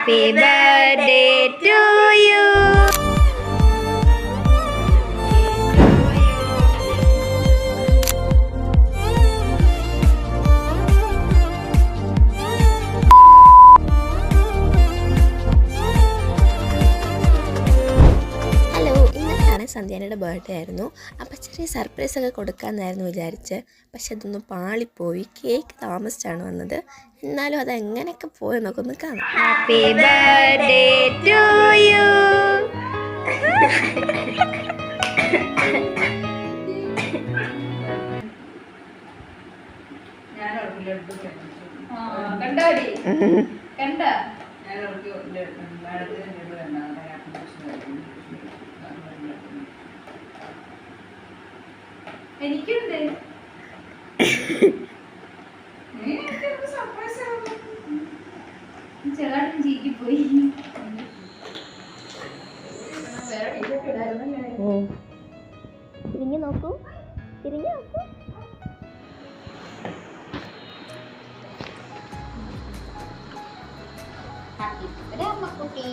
Happy birthday to you. സന്ധ്യാനയുടെ birthday ആയിരുന്നു. അപ്പോൾ ചെറിയ സർപ്രൈസൊക്കെ കൊടുക്കാമെന്നായിരുന്നു വിചാരിച്ചത്. പക്ഷെ അതൊന്നും പാളിപ്പോയി. കേക്ക് താമസിച്ചാണ് വന്നത്. എന്നാലും അതെങ്ങനെയൊക്കെ പോയി നമുക്കൊന്ന് കാണാം. Happy birthday to you. എനിക്കുണ്ട് ചെറുതായിട്ട് ചീറ്റിപ്പോയി. തിരിഞ്ഞു നോക്കൂ, തിരിഞ്ഞു നോക്കൂ. അമ്മക്കുട്ടി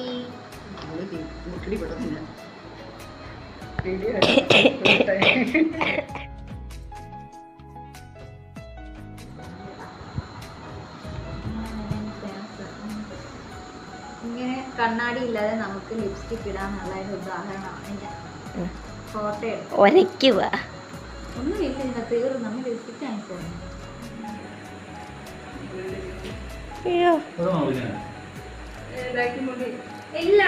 ഇങ്ങനെ കണ്ണാടി ഇല്ലാതെ നമുക്ക് ലിപ്സ്റ്റിക് ഇടാന്നുള്ള ഒരു ഉദാഹരണമാണ് ഞാൻ ഫോട്ടോ ഒരയ്ക്കുക. ഒന്നുമില്ല ഇന്ന തീർന്നു. നമ്മൾ ലിപ്സ്റ്റിക് വാങ്ങിക്കോ. ഇല്ല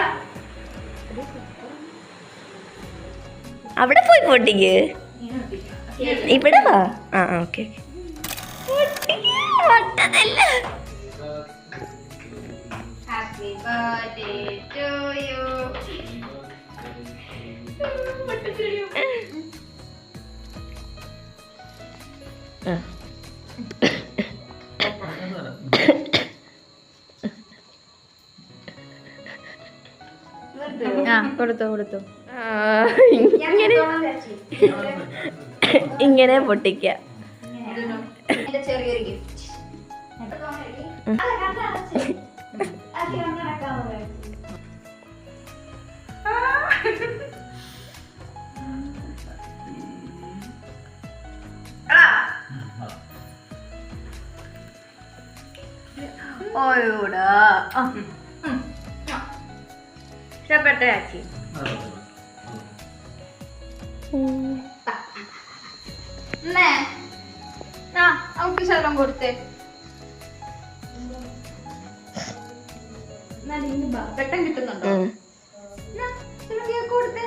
അവിടെ പോയി പൊട്ടിക്ക്. ഇവിടെ വാ. ആ okay. Happy birthday to you. കൊടുത്തു. ഇങ്ങനെ പൊട്ടിക്ക. ചെറിയൊരു ഗിഫ്റ്റ്. ഓയോടാ ഇഷ്ടപ്പെട്ട ആച്ചി. നമുക്ക് ശലം കൊടുത്തേ. പെട്ടെന്ന് കിട്ടുന്നുണ്ടോ? കേക്ക് കൊടുത്തേ.